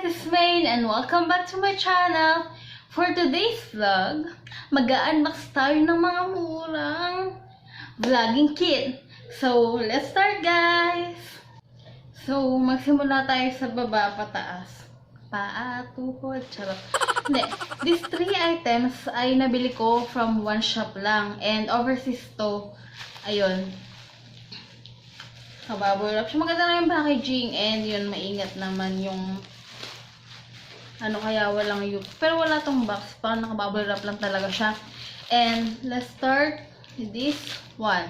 this is Maine and welcome back to my channel. For today's vlog, mag-unbox tayo ng mga murang vlogging kit. So, let's start guys! So, magsimula tayo sa baba pataas. Paa, tuhod, charot. Hindi, these 3 items ay nabili ko from one shop lang. And overseas to, ayun. Kababble wrap siya. Maganda na yung packaging and yun, maingat naman yung ano kaya walang yup. Pero wala tong box. Parang nakabubble wrap lang talaga siya. And let's start with this one.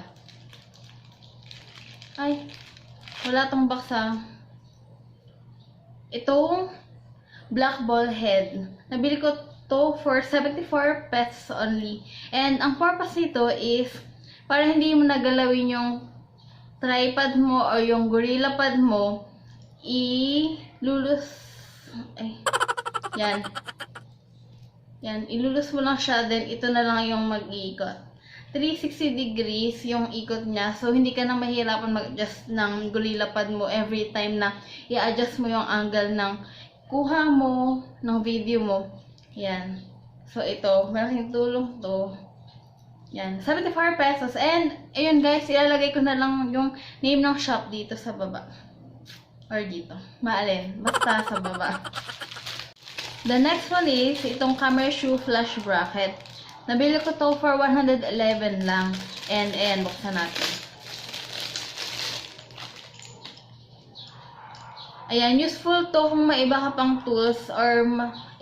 Ay, wala tong box ha. Itong black ball head. Nabili ko to for 74 pesos only. And ang purpose nito is para hindi mo nagalawin yung tripod mo o yung gorilla pad mo, ilulus, ay, yan, ilulus mo lang siya, then ito na lang yung mag-iikot. 360 degrees yung ikot niya, so hindi ka na mahirapan mag-adjust ng gorilla pad mo every time na i-adjust mo yung angle ng kuha mo, ng video mo. Yan. So ito, malaking tulong to. Yan, 74 pesos. And, ayun guys, ilalagay ko na lang yung name ng shop dito sa baba. Or dito. Maalin. Basta sa baba. The next one is, itong camera shoe flash bracket. Nabili ko to for 111 lang. And, ayan, buksan natin. Ayan, useful to kung may iba ka pang tools or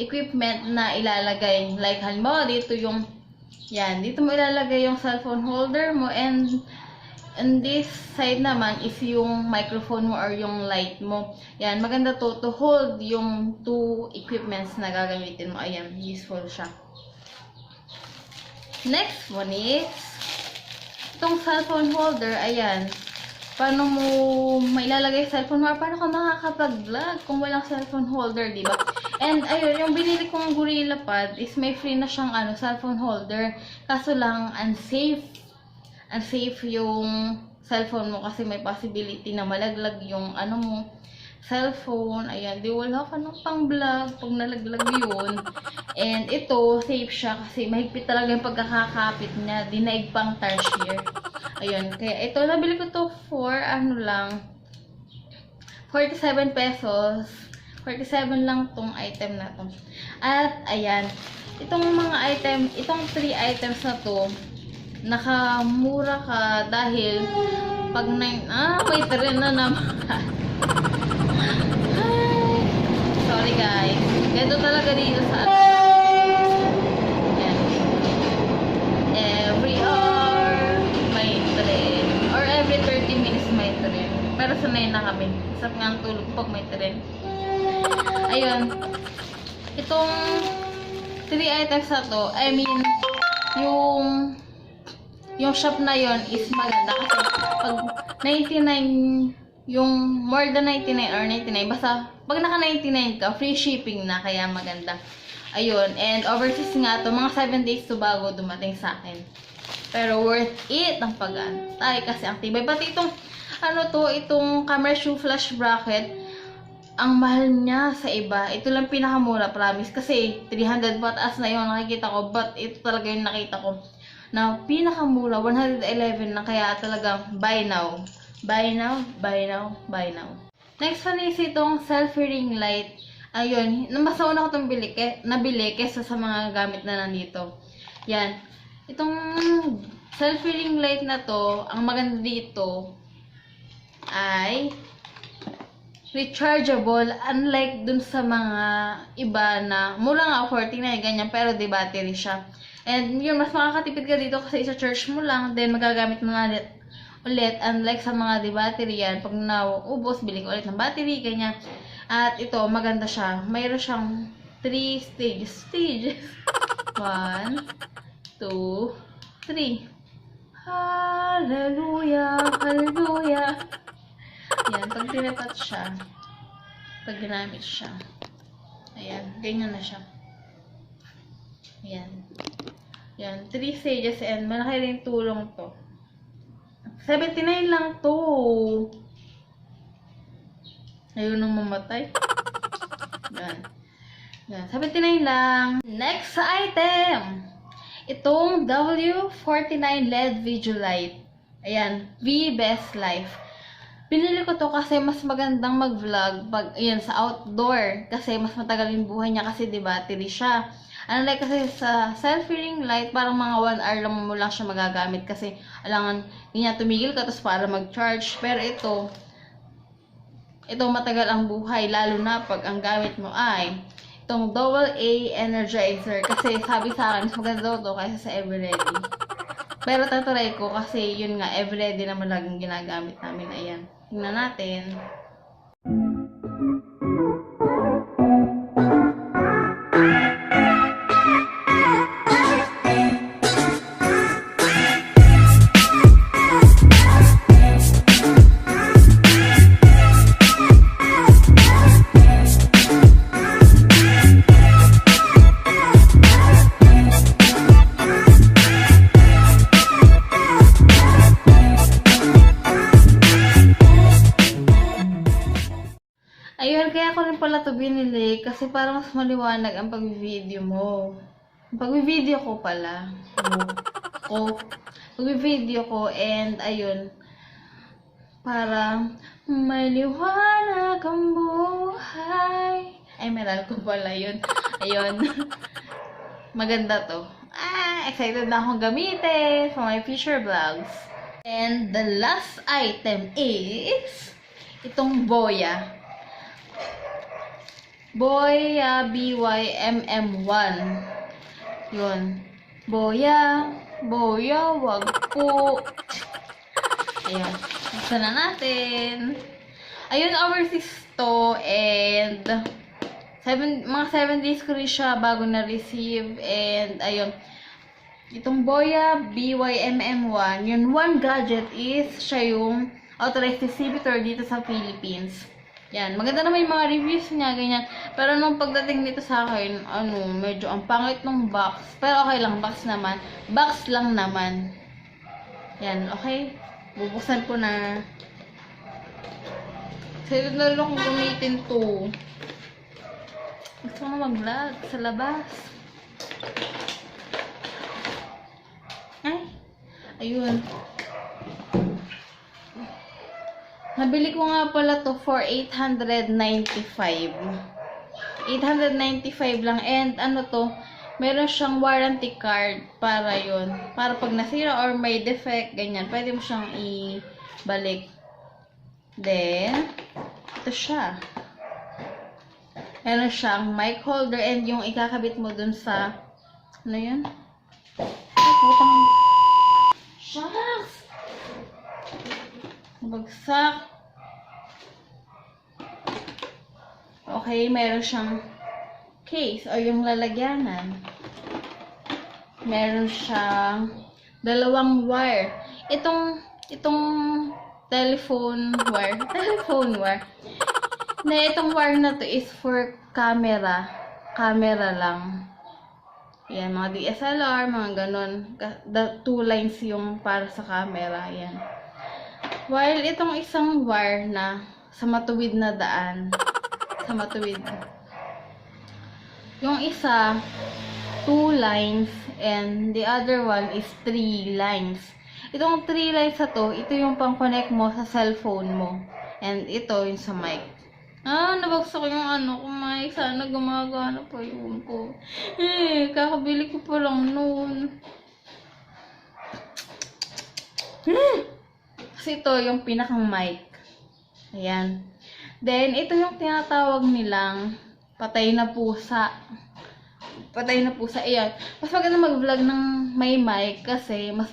equipment na ilalagay. Like, halimbawa, dito yung yan, dito mo ilalagay yung cellphone holder mo and this side naman is yung microphone mo or yung light mo. Yan, maganda to hold yung 2 equipments na gagamitin mo. Ayan, useful siya. Next one is itong cellphone holder. Ayan, paano mo mailalagay cellphone mo or paano ka makakapag-vlog kung walang cellphone holder, diba? And ayun, yung binili kong gorilla pad is may free na siyang cellphone holder. Kaso lang unsafe yung cellphone mo kasi may possibility na malaglag yung mo cellphone. Ayan, di wala ka nang pang vlog pag nalaglag yun. And ito, safe siya kasi mahigpit talaga yung pagkakakapit niya. Dinaig pang tarsier. Ayun, kaya ito nabili ko to for 47 pesos. 47 lang tong item na to. At ayan, itong mga item, itong 3 items na to, nakamura ka dahil pag may tren na naman. Sorry guys. Ganito talaga dito sa ayan. Every hour may tren. Or every 30 minutes may tren. Pero sanay na kami. Sarap nga ang tulog pag may tren. Ayun, itong 3 items na to, I mean, yung shop na yon is maganda kasi pag 99, yung more than 99 or 99, basta pag naka 99 ka, free shipping na, kaya maganda. Ayun, and overseas nga to, mga 7 days to bago dumating sa akin. Pero worth it ang pag-antay kasi ang tibay. Pati itong, itong camera shoe flash bracket, ang mahal niya sa iba. Ito lang pinakamura, promise. Kasi 300 pataas na yung nakikita ko. But ito talaga yung nakita ko na pinakamura, 111 na. Kaya talaga, buy now. Buy now, buy now, buy now. Next one is itong selfie ring light. Ayun, mas nauna ko itong nabili kesa sa mga gamit na nandito. Yan. Itong selfie ring light na to, ang maganda dito ay rechargeable, unlike dun sa mga iba na mura nga 49 ganyan, pero di battery siya. And yun, mas makakatipid ka dito kasi isa-charge mo lang, then magagamit mo na ulit, unlike sa mga di battery yan, pag naubos, bili ko ulit ng battery, ganyan. At ito, maganda siya. Mayroon siyang 3 stages. 1, 2, 3. Hallelujah, hallelujah. Ayan, pag tinapat siya, pag ginamit siya, ayan, ganyan na siya. Ayan. Ayan, 3 stages and malaki rin tulong to. 79 lang to. Ayun nang mamatay. Yan. Yan. 79 lang. Next item. Itong W49 LED Video Light. Ayan. V Best Life. Pinili ko to kasi mas magandang mag-vlog pag ayan, sa outdoor. Kasi mas matagal yung buhay niya kasi di battery siya. Unlike kasi sa selfie ring light, parang mga 1 hour lang mo lang siya magagamit kasi alangan niya tumigil ka tapos para mag-charge. Pero ito matagal ang buhay lalo na pag ang gamit mo ay itong double A energizer kasi sabi sa akin mas maganda daw to kaysa sa Everready. Pero tatry ko kasi yun nga Everready naman laging ginagamit namin. Ayan. Tingnan natin. Ayun, kaya ko rin pala to binili kasi para mas maliwanag ang pag-video mo. Pag-video ko pala. Pag-video ko and ayun, para maliwanag ang buhay. Ay, meral ko pala yun. Ayun. Maganda to. Excited na akong gamitin for my future vlogs. And the last item is itong Boya. Boya BYMM1. Yun. Boya, wag po. Ayun. Buksan na natin. Ayun, overseas to and mga 7 days ko rin siya bago na-receive and ayun. Itong Boya BYMM1, yun one gadget is siya yung authorized distributor dito sa Philippines. Yan, maganda naman yung mga reviews niya, ganyan. Pero nung pagdating nito sa akin, medyo ang pangit ng box. Pero okay lang, box naman. Box lang naman. Yan, okay. Bubuksan ko na. Excited na rin akong gamitin to. Gusto ko na mag-vlog sa labas. Ay, ayun. Nabili ko nga pala to for 895. 895 lang. And meron siyang warranty card para yun. Para pag nasira or may defect, ganyan, pwede mo siyang ibalik. Then, ito siya. Meron siyang mic holder and yung ikakabit mo dun sa, ano yun? Ay, putang. Shucks! Bagsak. Okay, meron siyang case o yung lalagyanan. Meron siyang 2 wire. Itong telephone wire. Itong wire na to is for camera. Camera lang. Yan, mga DSLR, mga ganon. 2 lines yung para sa camera. Yan. While itong isang wire na sa matuwid na daan, sa matuwid. Yung isa, 2 lines and the other one is 3 lines. Itong 3 lines na to, ito yung pang-connect mo sa cellphone mo. And ito yung sa mic. Nabagsak yung ko mic. Sana gumagana pa yun ko. Kakabili ko pa lang noon. Kasi ito yung pinakang mic. Ayan. Then, ito yung tinatawag nilang patay na pusa. Patay na pusa. Ayan. Mas maganda mag-vlog ng may mic kasi mas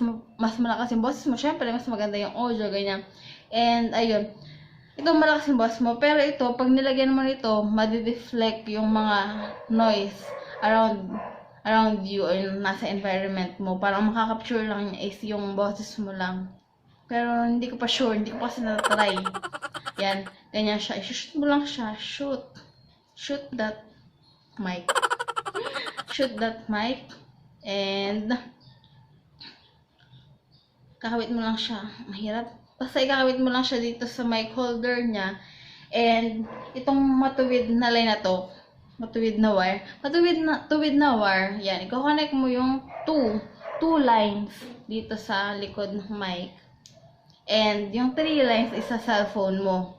malakas yung boses mo. Siyempre, mas maganda yung audio, ganyan. And, ayun. Ito malakas yung boses mo. Pero ito, pag nilagyan mo nito, madi-deflect yung mga noise around you or nasa environment mo. Parang makaka-capture lang is yung boses mo lang. Pero hindi ko pa sure, hindi ko kasi na-try. Yan, ganyan siya. I-shoot mo lang siya. Shoot that mic. Shoot that mic. And kakawit mo lang siya. Mahirap. Basta ikakawit mo lang siya dito sa mic holder niya. And itong matuwid na line na to, matuwid na wire. Tuwid na wire. Yan, i-connect mo yung two lines dito sa likod ng mic. And yung 3 lines is sa cellphone mo.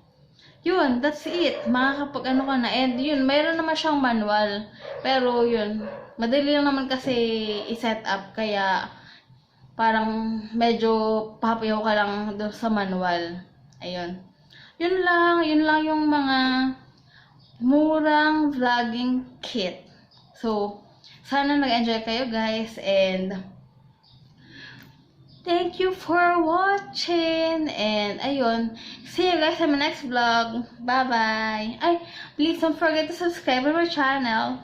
Yun, that's it. Makakapag ano ka na. And yun, mayroon naman siyang manual. Pero yun, madali lang naman kasi i-set up. Kaya parang medyo papayaw ka lang doon sa manual. Ayun. Yun lang yung mga murang vlogging kit. So, sana nag-enjoy kayo guys. And thank you for watching. And ayun, see you guys in my next vlog. Bye-bye. Ay, please don't forget to subscribe to my channel.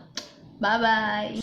Bye-bye.